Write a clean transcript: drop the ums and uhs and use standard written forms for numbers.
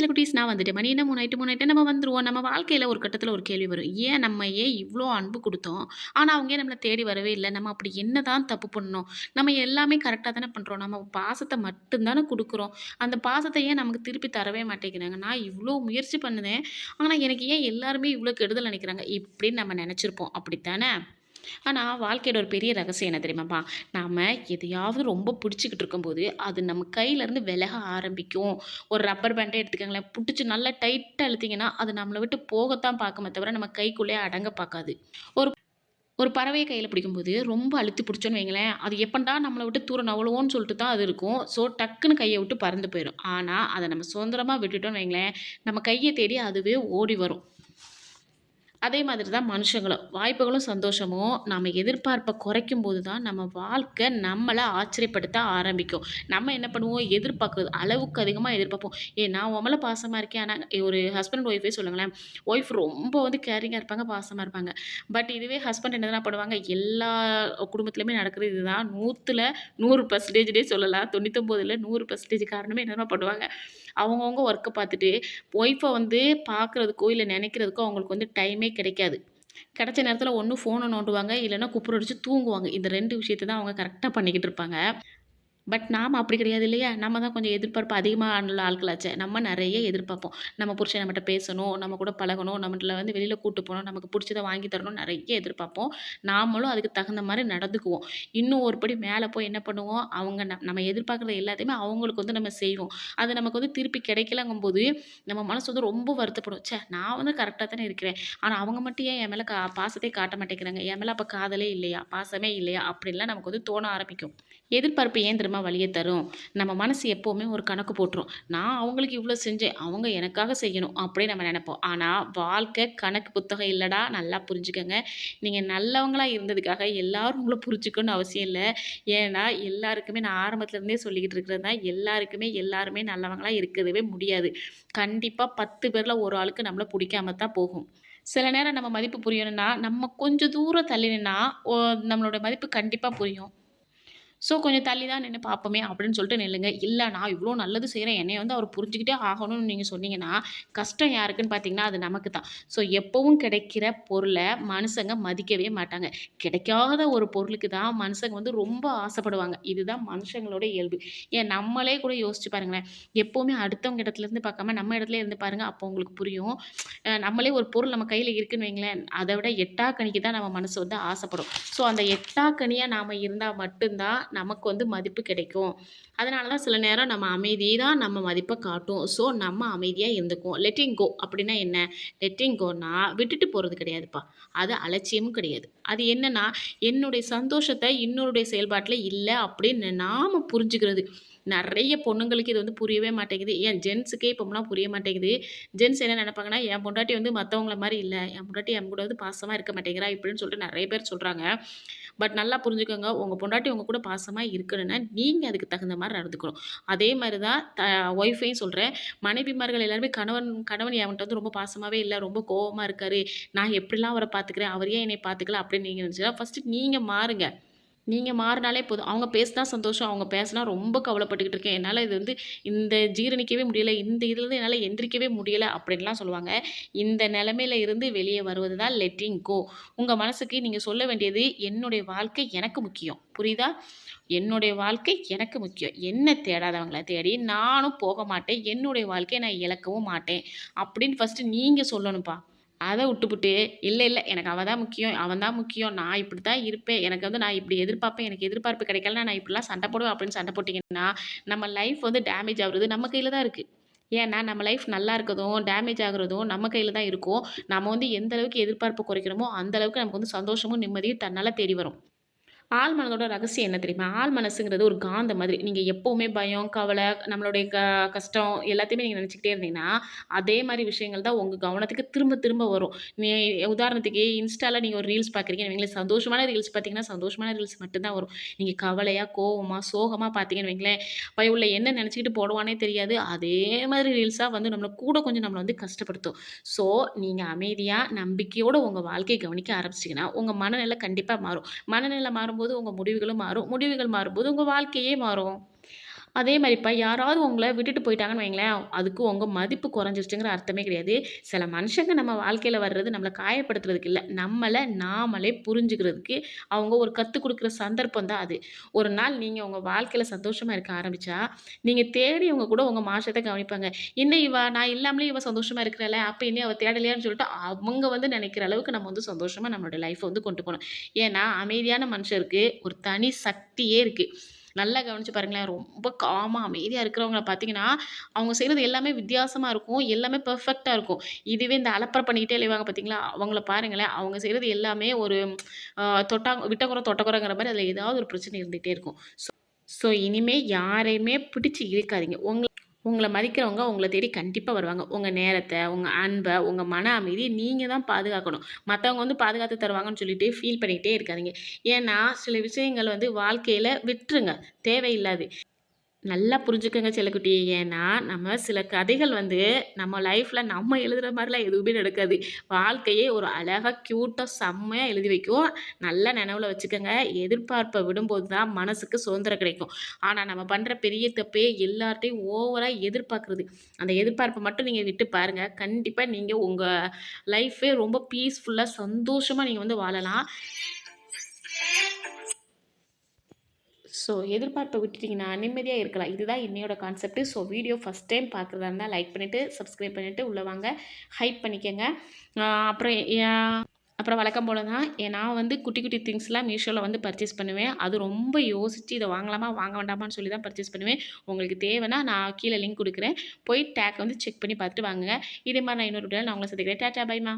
குட்டீஸ் நான் வந்துட்டேன். மணி என்ன 3 ஆயிட்டு 3 ஆயிட்டு நம்ம வந்துருவோம். நம்ம வாழ்க்கையில ஒரு கட்டத்தில ஒரு கேள்வி வரும். ஏன் இவ்ளோ அன்பு குடுத்தோம். ஆனா, அவங்க ஏன் நம்மள தேடி வரவே இல்ல? நம்ம அப்படி என்னதான் தப்பு பண்ணோம்? நம்ம எல்லாமே கரெக்ட்டா தானே பண்றோம். நம்ம பாசத்த மட்டும் தானே குடுக்குறோம். அந்த பாசத்த ஏன் நமக்கு திருப்பி தரவே மாட்டேங்கிறாங்க? நான் இவ்ளோ முயற்சி பண்ணுனேன். ஆனா, எனக்கு ஏன் எல்லாருமே இவ்ளோ கெடுதல் நெனைக்கிறாங்க? இப்படின்னு நம்ம நெனச்சிருப்போம். அப்படித்தானே? ஆனா, வாழ்க்கையோட ஒரு பெரிய ரகசியம் என்ன தெரியுமாப்பா? நாம எதையாவது ரொம்ப புடிச்சுக்கிட்டு இருக்கும்போது, அது நம்ம கையிலருந்து விலக ஆரம்பிக்கும். ஒரு ரப்பர் பேண்டே எடுத்துக்கங்களேன். புடிச்சு நல்லா டைட்டா இழுத்தீங்கன்னா, அது நம்மள விட்டு போகத்தான் பாக்குமே தவிர, நம்ம கைக்குள்ளேயே அடங்க பாக்காது. ஒரு ஒரு பறவைய கையில பிடிக்கும்போது, ரொம்ப அழுத்தி புடிச்சோன்னு வைங்களேன், அது எப்பன்டா நம்மள விட்டு தூர நவுலுவோன்னு சொல்லிட்டு தான் அது இருக்கும். ஸோ, டக்குன்னு கைய விட்டு பறந்து போயிரும். ஆனா, அத நம்ம சுதந்திரமா விட்டுட்டோம்னு வைங்களேன், நம்ம கைய தேடி அதுவே ஓடி வரும். அதே மாதிரி தான் மனுஷங்களும். வாய்ப்புகளும், சந்தோஷமும் நாம எதிர்பார்ப்ப குறைக்கும்போது தான் நம்ம வாழ்க்கை நம்மள ஆச்சரியப்படுத்த ஆரம்பிக்கும். நம்ம என்ன பண்ணுவோம், எதிர்பார்க்கிறது அளவுக்கு அதிகமா எதிர்பார்ப்போம். நான் உன் மேல பாசமா இருக்கேன். ஆனா ஒரு ஹஸ்பண்ட் அண்ட் ஒய்ஃபே சொல்லுங்களேன். ஒய்ஃப் ரொம்ப வந்து கேரிங்கா இருப்பாங்க, பாசமா இருப்பாங்க. பட் இதுவே ஹஸ்பண்ட் என்ன பண்ணுவாங்க, எல்லா குடும்பத்திலயுமே நடக்குறது இதுதான். 100ல 100% சொல்லலாம். 99ல 100% காரணமே என்ன பண்ணுவாங்க, அவங்கவங்க ஒர்க்க பார்த்துட்டு ஒய்ஃப வந்து பார்க்குறதுக்கோ, இல்ல நெனைக்கிறதுக்கோ அவங்களுக்கு வந்து டைமே கிடைக்காது. கிடைச்ச நேரத்தில ஒண்ணு ஃபோன நோண்டுவாங்க, இல்லன்னா குப்புற அடிச்சு தூங்குவாங்க. இந்த 2 விஷயத்த தான் அவங்க கரெக்ட்டா பண்ணிக்கிட்டு இருப்பாங்க. பட் நாம அப்படி கிடையாது இல்லையா? நம்ம தான் கொஞ்சம் எதிர்பார்ப்பு அதிகமா உள்ள ஆட்களாச்சே. நம்ம நெறைய எதிர்பார்ப்போம். நம்ம புருஷன் நம்மட்ட பேசணும், நம்ம கூட பழகணும், நம்மள வந்து வெளியில கூட்டு போணும், நமக்கு புடிச்சத வாங்கி தரணும்னு நெறைய எதிர்பார்ப்போம். நாமளும் அதுக்கு தகுந்த மாரி நடந்துக்குவோம். இன்னும் ஒரு படி மேல போய் என்ன பண்ணுவோம், அவங்க நம்ம எதிர்பார்க்குறது எல்லாத்தையுமே அவங்களுக்கு வந்து நம்ம செய்வோம். அது நமக்கு வந்து திருப்பி கிடைக்கலங்கும்போது, நம்ம மனசு வந்து ரொம்ப வருத்தப்படும். ச்சே! நான் வந்து கரெக்ட்டா தானே இருக்கிறேன். ஆனா அவங்க மட்டும் ஏன் என் மேல பாசத்தையே காட்ட மாட்டேங்கிறாங்க? என் மேல அப்ப காதலே இல்லையா? பாசமே இல்லையா? அப்படின்லாம் நமக்கு வந்து தோண ஆரம்பிக்கும். எதிர்பார்ப்பு ஏன் தெரியுமா வலிய தரும்? நம்ம மனசு எப்பவுமே ஒரு கணக்கு போட்டுரும். நான் அவங்களுக்கு இவ்ளோ செஞ்சேன். அவங்க எனக்காக செய்யணும் அப்படின்னு நம்ம நெனைப்போம். ஆனா வாழ்க்கை கணக்கு புத்தகம் இல்லடா! நல்லா புரிஞ்சுக்கங்க. நீங்க நல்லவங்களா இருந்ததுக்காக எல்லாரும் உங்கள புரிஞ்சுக்கணும்னு அவசியம் இல்ல. ஏன்னா எல்லாருக்குமே நான் ஆரம்பத்துல இருந்தே சொல்லிக்கிட்டு இருக்கிறது தான். எல்லாருக்குமே எல்லாருமே நல்லவங்களா இருக்கவே முடியாது. கண்டிப்பா 10 பேர்ல ஒரு ஆளுக்கு நம்மள புடிக்காம தான் போகும். சில நேரம் நம்ம மதிப்பு புரியணும்னா, நம்ம கொஞ்சம் தூரம் தள்ளி நின்னா, நம்மளோட மதிப்பு கண்டிப்பா புரியும். ஸோ, கொஞ்சம் தள்ளி தான் நின்னு பார்ப்போமே அப்படின்னு சொல்லிட்டு நில்லுங்க. இல்ல நான் இவ்ளோ நல்லது செய்றேன். என்னைய வந்து அவர் புரிஞ்சுக்கிட்டே ஆகணும்னு நீங்க சொன்னீங்கன்னா, கஷ்டம் யாருக்குன்னு பார்த்தீங்கன்னா, அது நமக்கு தான். ஸோ, எப்பவும் கிடைக்கிற பொருள மனுசங்க மதிக்கவே மாட்டாங்க. கிடைக்காத ஒரு பொருளுக்கு தான் மனுசங்க வந்து ரொம்ப ஆசைப்படுவாங்க. இதுதான் மனுஷங்களோட இயல்பு. நம்மளே கூட யோசிச்சு பாருங்களேன். எப்பவுமே அடுத்தவங்க இடத்துலருந்து பார்க்காம நம்ம இடத்துலயே இருந்து பாருங்க. அப்போ உங்களுக்கு புரியும். நம்மளே ஒரு பொருள் நம்ம கையில இருக்குன்னு வைங்களேன், அத விட எட்டாக்கனிக்கு தான் நம்ம மனசு வந்து ஆசைப்படும். ஸோ, அந்த எட்டாக்கனியா நாம இருந்தா மட்டும் தான் நமக்கு வந்து மதிப்பு கிடைக்கும். அதனால தான் சில நேரம் நம்ம அமைதி தான் நம்ம மதிப்ப காட்டும். ஸோ, நம்ம அமைதியா இருந்துக்குவோம். லெட்டிங் கோ அப்படின்னா என்ன? லெட்டிங் கோன்னா விட்டுட்டு போறது கிடையாதுப்பா. அது அலட்சியமும் கிடையாது. அது என்னன்னா, என்னுடைய சந்தோஷத்த இன்னொருடைய செயல்பாட்டுல இல்ல அப்படின்னு நாம புரிஞ்சுக்கிறது. நெறைய பொண்ணுங்களுக்கு இது வந்து புரியவே மாட்டேங்குது. ஏன் ஜென்ஸுக்கே இப்போலாம் புரிய மாட்டேங்குது. ஜென்ஸ் என்ன நெனைப்பாங்கன்னா, என் பொண்டாட்டி வந்து மத்தவங்கள மாரி இல்ல. என் பொண்டாட்டி என் கூட வந்து பாசமா இருக்க மாட்டேங்கிறா, இப்படின்னு சொல்லிட்டு நெறைய பேர் சொல்றாங்க. பட் நல்லா புரிஞ்சுக்கோங்க. உங்க பொண்டாட்டி உங்க கூட பாசமா இருக்கணும்னா, நீங்க அதுக்கு தகுந்த மாரி நடந்துக்கணும். அதே மாரி தான் ஒய்ஃபையும் சொல்றேன். மனைவிமார்கள் எல்லாருமே கணவன் கணவன் என்கிட்ட வந்து ரொம்ப பாசமாவே இல்ல, ரொம்ப கோவமா இருக்காரு. நான் எப்படிலாம் அவர பாத்துக்கிறேன், அவர் ஏன் என்னைய பாத்துக்கல அப்படின்னு நீங்க நெனச்சா, ஃபர்ஸ்ட்டு நீங்க மாறுங்க. நீங்க மாறுனாலே போதும். அவங்க பேசினா சந்தோஷம். அவங்க பேசினா ரொம்ப கவலைப்பட்டுக்கிட்டு இருக்கேன். என்னால இது வந்து இந்த ஜீரணிக்கவே முடியல. இந்த இதுலருந்து என்னால எந்திரிக்கவே முடியல அப்படின்லாம் சொல்லுவாங்க. இந்த நிலைமையில இருந்து வெளியே வருவது தான் லெட்டிங் கோ. உங்க மனசுக்கு நீங்க சொல்ல வேண்டியது, என்னுடைய வாழ்க்கை எனக்கு முக்கியம். புரியுதா? என்னுடைய வாழ்க்கை எனக்கு முக்கியம். என்ன தேடாதவங்கள தேடி நானும் போக மாட்டேன். என்னுடைய வாழ்க்கைய நான் இழக்கவும் மாட்டேன். அப்படின்னு ஃபர்ஸ்ட்டு நீங்க சொல்லணும்ப்பா. அத உட்டுப்புட்டு, இல்ல, இல்ல எனக்கு அவ தான் முக்கியம், அவன் தான் முக்கியம். நான் இப்படித்தான் இருப்பேன். எனக்கு வந்து நான் இப்படி எதிர்பார்ப்பேன். எனக்கு எதிர்பார்ப்பு கிடைக்கலனா நான் இப்படிலாம் சண்டை போடுவேன் அப்படின்னு சண்டை போட்டீங்கன்னா, நம்ம லைஃப் வந்து டேமேஜ் ஆகுறது நம்ம கையில தான் இருக்கு. ஏன்னா, நம்ம லைஃப் நல்லா இருக்கதும், டேமேஜ் ஆகுறதும் நம்ம கையில தான் இருக்கும். நம்ம வந்து எந்த அளவுக்கு எதிர்பார்ப்பு குறைக்கிறோமோ, அந்த அளவுக்கு நமக்கு வந்து சந்தோஷமும், நிம்மதியும் தன்னால தேடி வரும். ஆழ் மனதோட ரகசியம் என்ன தெரியுமா? ஆழ் மனசுங்கிறது ஒரு காந்தம் மாதிரி. நீங்க எப்பவுமே பயம், கவலை, நம்மளுடைய கஷ்டம் எல்லாத்தையுமே நீங்க நெனச்சுக்கிட்டே இருந்தீங்கன்னா, அதே மாரி விஷயங்கள் தான் உங்க கவனத்துக்கு திரும்ப திரும்ப வரும். நீ உதாரணத்துக்கு இன்ஸ்டால நீங்க ஒரு ரீல்ஸ் பார்க்குறீங்கன்னு வைங்களேன், சந்தோஷமான ரீல்ஸ் பார்த்தீங்கன்னா, சந்தோஷமான ரீல்ஸ் மட்டும் தான் வரும். நீங்க கவலையா, கோவமா, சோகமா பார்த்தீங்கன்னு வைங்களேன், பயவுள்ள என்ன நெனச்சுக்கிட்டு போடுவான்னே தெரியாது. அதே மாதிரி ரீல்ஸா வந்து நம்மள வந்து கஷ்டப்படுத்தும். ஸோ, நீங்க அமைதியா, நம்பிக்கையோட உங்க வாழ்க்கைய கவனிக்க ஆரம்பிச்சிட்டீங்கன்னா, உங்க மனநிலை கண்டிப்பா மாறும். மனநிலை மாறும்போது உங்க முடிவுகளும் மாறும். முடிவுகள் மாறும்போது உங்க வாழ்க்கையே மாறும். அதே மாரிப்பா யாராவது உங்கள விட்டுட்டு போயிட்டாங்கன்னு வைங்களேன், அதுக்கு உங்க மதிப்பு குறைஞ்சிருச்சுங்கிற அர்த்தமே கிடையாது. சில மனுஷங்க நம்ம வாழ்க்கையில வர்றது நம்மள காயப்படுத்துறதுக்கு இல்ல. நம்மள நாமளே புரிஞ்சுக்கிறதுக்கு அவங்க ஒரு கத்துக் குடுக்குற சந்தர்ப்பம் தான் அது. ஒரு நாள் நீங்க உங்க வாழ்க்கையில சந்தோஷமா இருக்க ஆரம்பிச்சா, நீங்க தேடியவங்க கூட உங்க மாற்றத்த கவனிப்பாங்க. "என்ன இவ நான் இல்லாமலே இவ சந்தோஷமா இருக்கிறாளே, அப்ப என்னைய அவ தேடலையான்னு" சொல்லிட்டு அவங்க வந்து நெனைக்கிற அளவுக்கு நம்ம வந்து சந்தோஷமா நம்மளோட லைஃப்ப வந்து கொண்டு போணும். ஏன்னா, அமைதியான மனுஷருக்கு ஒரு தனி சக்தியே இருக்கு. நல்லா கவனிச்சு பாருங்களேன். ரொம்ப காமா, அமைதியா இருக்கிறவங்கள பார்த்தீங்கன்னா, அவங்க செய்றது எல்லாமே வித்தியாசமா இருக்கும். எல்லாமே பெர்ஃபெக்ட்டா இருக்கும். இதுவே இந்த அலப்பற பண்ணிக்கிட்டே அலைவாங்க பார்த்தீங்களா, அவங்கள பாருங்களேன். அவங்க செய்றது எல்லாமே ஒரு விட்ட குறை தொட்ட குறைங்கிற மாரி அதில ஏதாவது ஒரு பிரச்சனை இருந்துகிட்டே இருக்கும். ஸோ இனிமே யாரையுமே பிடிச்சு இழுக்காதீங்க. உங்கள மதிக்கிறவங்க உங்கள தேடி கண்டிப்பா வருவாங்க. உங்க நேரத்த, உங்க அன்ப, உங்க மன அமைதிய நீங்க தான் பாதுகாக்கணும். மத்தவங்க வந்து பாதுகாத்து தருவாங்கன்னு சொல்லிட்டு ஃபீல் பண்ணிக்கிட்டே இருக்காதீங்க. ஏன்னா, சில விஷயங்கள் வந்து வாழ்க்கையில விட்டுருங்க. தேவையில்லாது. நல்லா புரிஞ்சுக்கங்க செல்லக்குட்டி. ஏன்னா, நம்ம சில கதைகள் வந்து நம்ம லைஃப்ல நம்ம எழுதுற மாரிலாம் எதுவுமே நடக்காது. வாழ்க்கையே ஒரு அழகா, கியூட்டா, செம்மையா எழுதி வைக்கும். நல்லா நெனவுல வச்சுக்கங்க. எதிர்பார்ப்ப விடும்போது தான் மனசுக்கு சுதந்திரம் கிடைக்கும். ஆனா, நம்ம பண்ற பெரிய தப்பே எல்லார்ட்டயும் ஓவரா எதிர்பார்க்குறது. அந்த எதிர்பார்ப்ப மட்டும் நீங்க விட்டு பாருங்க. கண்டிப்பா நீங்க உங்க லைஃபே ரொம்ப பீஸ்ஃபுல்லா, சந்தோஷமா நீங்க வந்து வாழலாம். ஸோ எதிர்பார்ப்ப விட்டுட்டீங்கன்னா, நிம்மதியா இருக்கலாம். இதுதான் என்னையோட concept. So video first time பார்க்குறதா இருந்தா லைக் பண்ணிட்டு, சப்ஸ்கிரைப் பண்ணிட்டு உள்ள வாங்க. ஹைப் பண்ணிக்கங்க. அ அப்புறம் எ அப்புறம் வழக்கம் போல தான் நான் வந்து குட்டி குட்டி திங்ஸ்லாம் மீஷோல வந்து பர்ச்சேஸ் பண்ணுவேன். அது ரொம்ப யோசிச்சு இத வாங்கலாமா, வாங்க வேண்டாமான்னு சொல்லி தான் பர்ச்சேஸ் பண்ணுவேன். உங்களுக்கு தேவைன்னா நான் கீழ லிங்க் குடுக்குறேன். போய் டேக் வந்து செக் பண்ணி பார்த்துட்டு வாங்குங்க. இதே மாரி நான் இன்னொரு வீடியோல நான் உங்கள சந்திக்கிறேன். டாட்டா, பைமா.